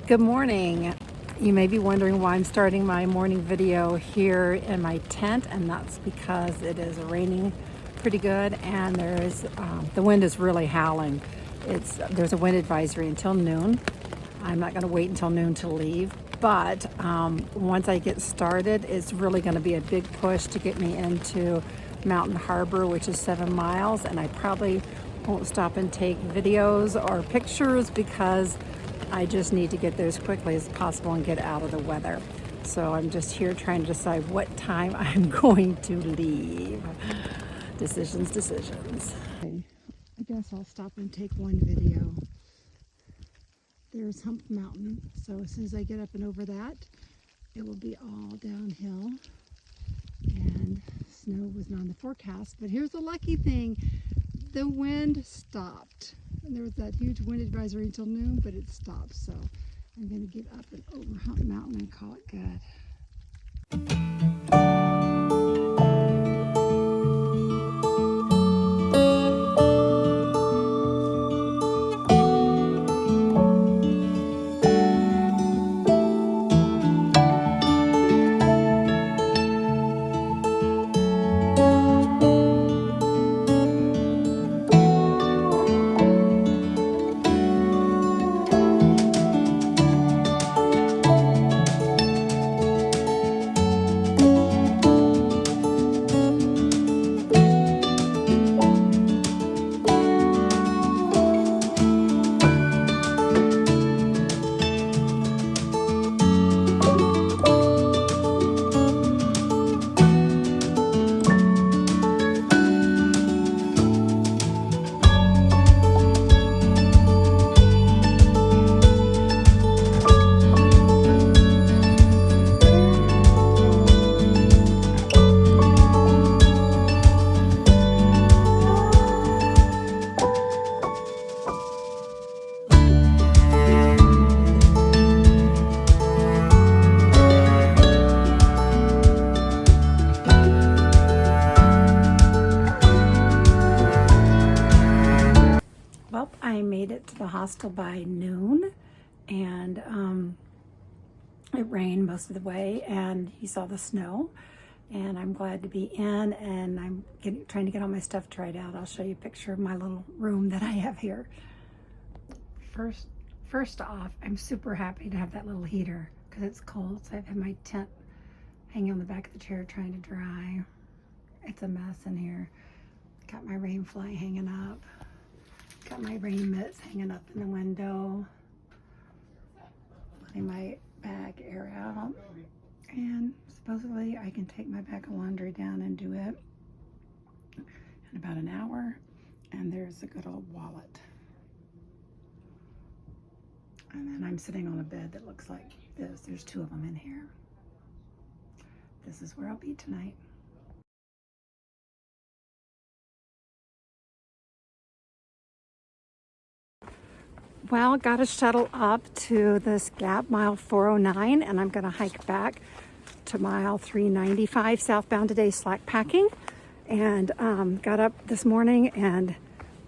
Good morning. You may be wondering why I'm starting my morning video here in my tent, and that's because it is raining pretty good and the wind is really howling. There's a wind advisory until noon. I'm not going to wait until noon to leave, but once I get started, it's really going to be a big push to get me into Mountain Harbor, which is 7 miles, and I probably won't stop and take videos or pictures because I just need to get there as quickly as possible and get out of the weather. So I'm just here trying to decide what time I'm going to leave. Decisions. Okay, I guess I'll stop and take one video. There's Hump Mountain. So as soon as I get up and over that, it will be all downhill. And snow was not in the forecast. But here's the lucky thing. The wind stopped. And there was that huge wind advisory until noon, but it stopped. So I'm going to get up and over Hump Mountain and call it good. Well, I made it to the hostel by noon, and it rained most of the way, and you saw the snow, and I'm glad to be in, and I'm trying to get all my stuff tried out. I'll show you a picture of my little room that I have here. First off, I'm super happy to have that little heater because it's cold, so I've had my tent hanging on the back of the chair trying to dry. It's a mess in here. Got my rain fly hanging up. Got my rain mitts hanging up in the window. Letting my bag air out. And supposedly I can take my bag of laundry down and do it in about an hour. And there's a good old wallet. And then I'm sitting on a bed that looks like this. There's 2 of them in here. This is where I'll be tonight. Well, got to shuttle up to this gap, mile 409, and I'm going to hike back to mile 395 southbound today, slack packing. And got up this morning, and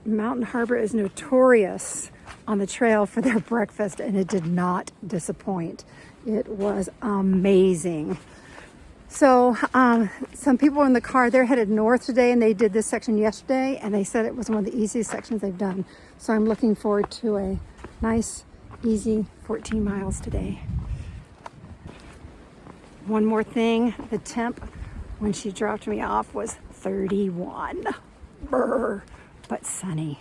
Mountain Harbor is notorious on the trail for their breakfast, and it did not disappoint. It was amazing. So some people in the car, they're headed north today, and they did this section yesterday, and they said it was one of the easiest sections they've done. So I'm looking forward to a nice, easy 14 miles today. One more thing, the temp when she dropped me off was 31. Brr, but sunny.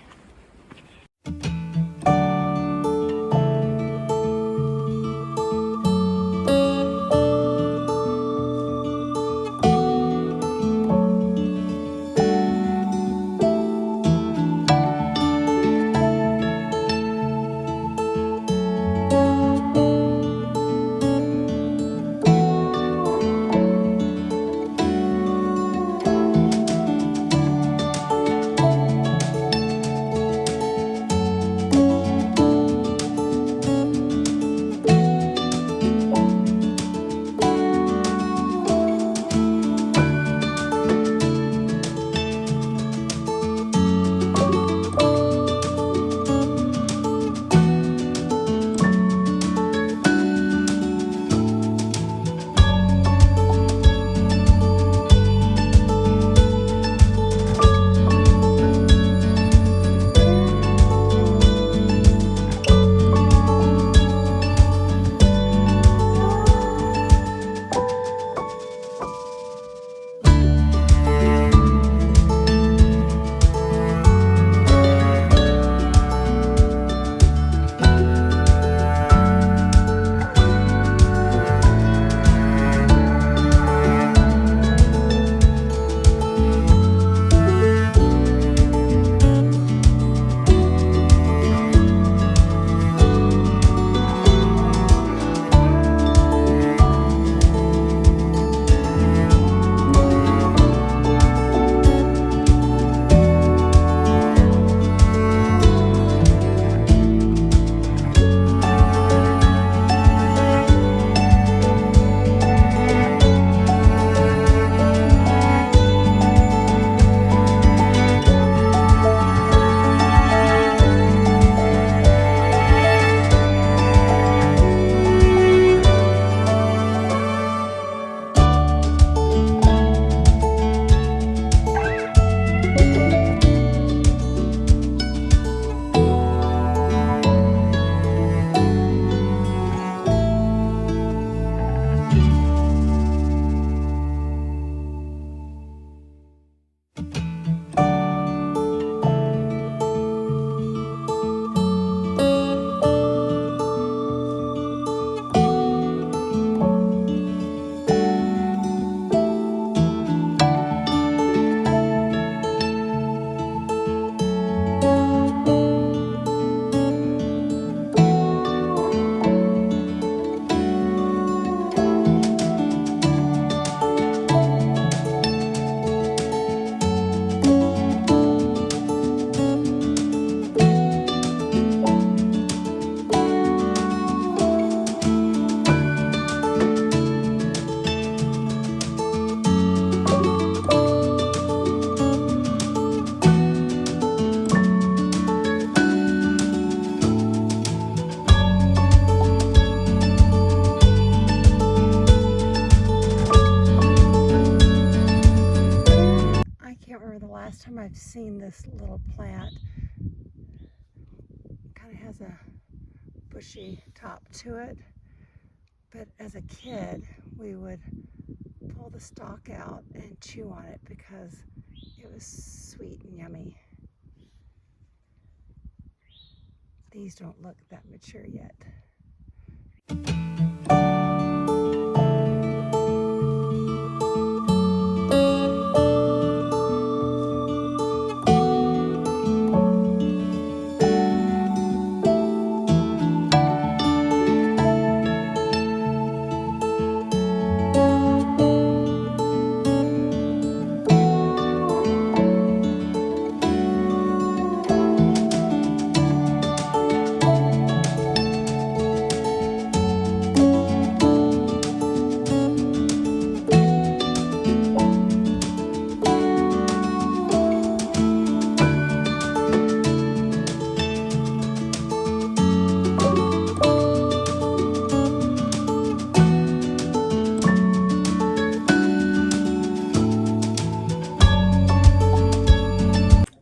time I've seen this little plant. Kind of has a bushy top to it. But as a kid, we would pull the stalk out and chew on it because it was sweet and yummy. These don't look that mature yet.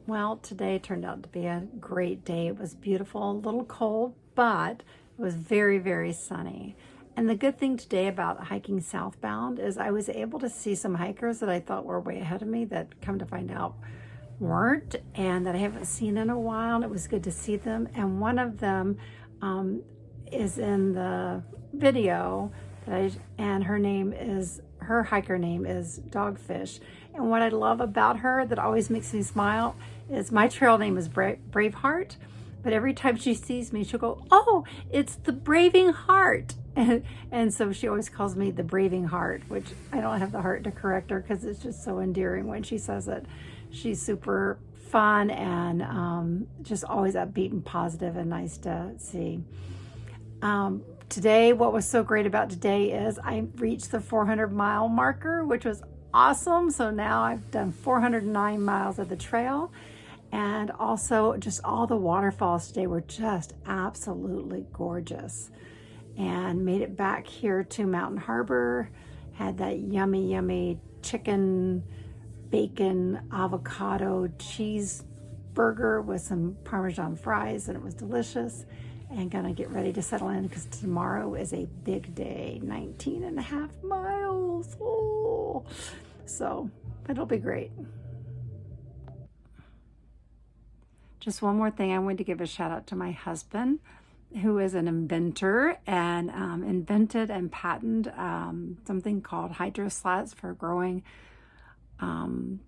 Well, today turned out to be a great day. It was beautiful, a little cold, but it was very, very sunny. And the good thing today about hiking southbound is I was able to see some hikers that I thought were way ahead of me that come to find out weren't, and that I haven't seen in a while. And it was good to see them. And one of them is in the video and her hiker name is Dogfish. And what I love about her that always makes me smile is my trail name is Braveheart, but every time she sees me, she'll go, "Oh, it's the Braving Heart." And so she always calls me the Braving Heart, which I don't have the heart to correct her because it's just so endearing when she says it. She's super fun and just always upbeat and positive and nice to see. Today, what was so great about today is I reached the 400-mile marker, which was awesome. So now I've done 409 miles of the trail, and also just all the waterfalls today were just absolutely gorgeous. And made it back here to Mountain Harbor, had that yummy, yummy chicken, bacon, avocado, cheeseburger with some Parmesan fries, and it was delicious. And gonna get ready to settle in because tomorrow is a big day, 19 and a half miles. Oh, so it'll be great. Just one more thing, I wanted to give a shout out to my husband, who is an inventor and invented and patented something called hydroslats for growing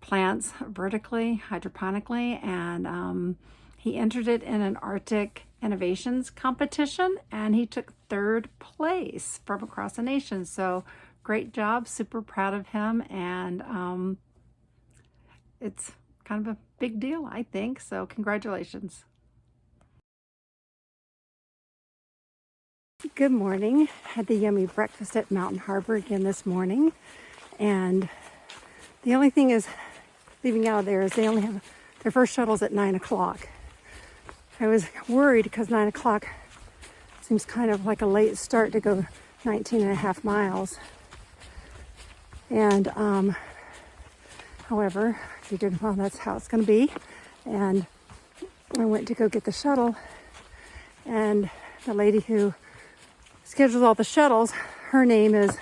plants vertically, hydroponically, and he entered it in an Arctic innovations competition, and he took 3rd place from across the nation. So great job, super proud of him, and it's kind of a big deal, I think. So congratulations. Good morning. Had the yummy breakfast at Mountain Harbor again this morning, and the only thing is leaving out of there is they only have their first shuttles at 9 o'clock. I was worried because 9 o'clock seems kind of like a late start to go 19 and a half miles. And however, I figured, well, that's how it's going to be. And I went to go get the shuttle, and the lady who schedules all the shuttles, her name is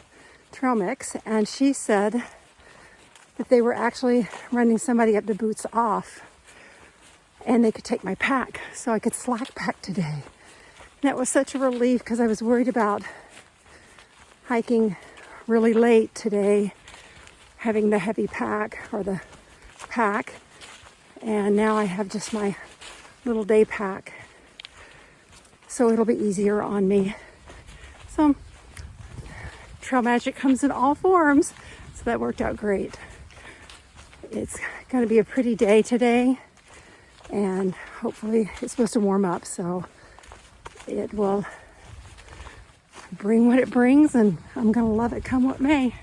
Trail Mix, and she said that they were actually running somebody up to Boots Off, and they could take my pack, so I could slack pack today. And that was such a relief because I was worried about hiking really late today, having the heavy pack or the pack, and now I have just my little day pack, so it'll be easier on me. So trail magic comes in all forms, so that worked out great. It's going to be a pretty day today, and hopefully it's supposed to warm up, so it will bring what it brings, and I'm going to love it come what may.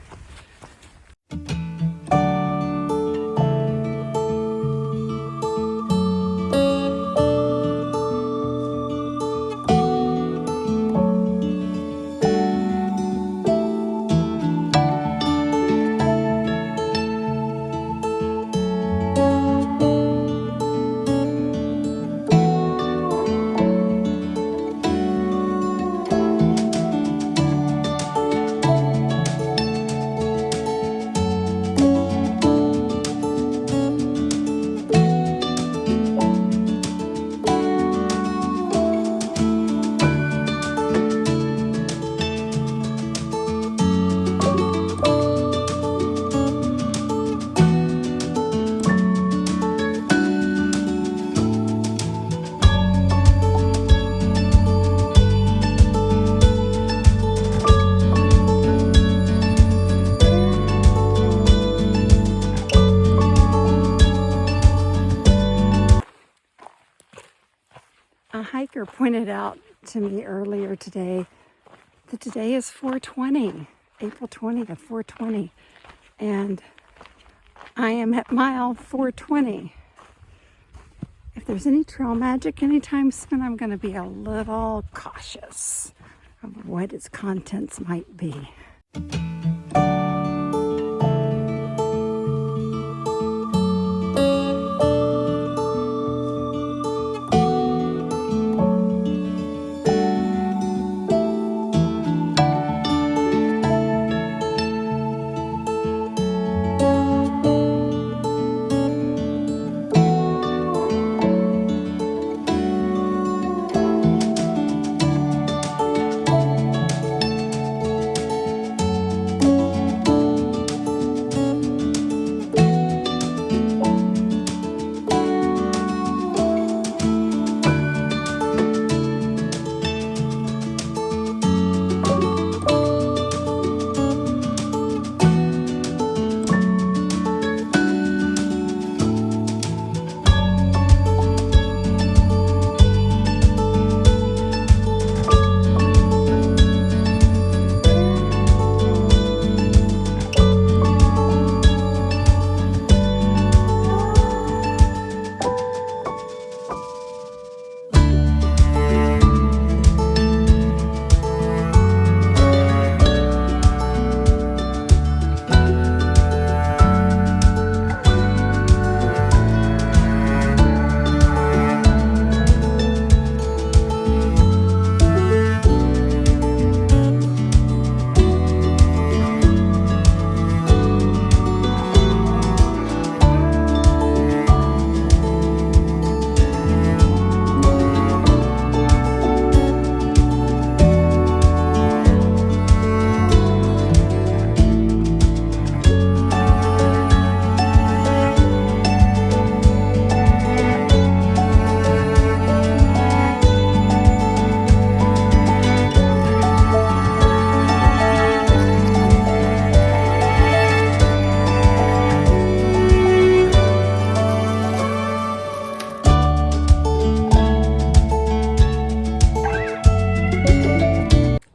A hiker pointed out to me earlier today that today is 420, April 20th, 420, and I am at mile 420. If there's any trail magic anytime soon, I'm going to be a little cautious of what its contents might be.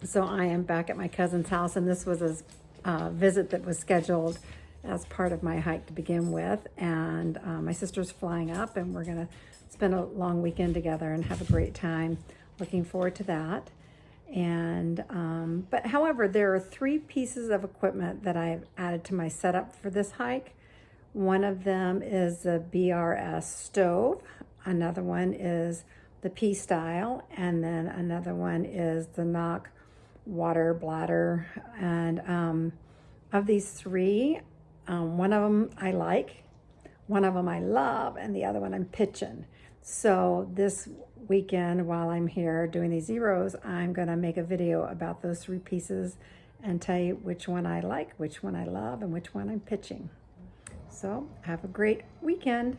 So I am back at my cousin's house, and this was a visit that was scheduled as part of my hike to begin with. And my sister's flying up, and we're going to spend a long weekend together and have a great time. Looking forward to that. And but however, there are 3 pieces of equipment that I've added to my setup for this hike. One of them is the BRS stove. Another one is the P-style, and then another one is the Knock water bladder. And of these 3, one of them I like, one of them I love, and the other one I'm pitching. So this weekend, while I'm here doing these zeros, I'm going to make a video about those 3 pieces and tell you which one I like, which one I love, and which one I'm pitching. So have a great weekend.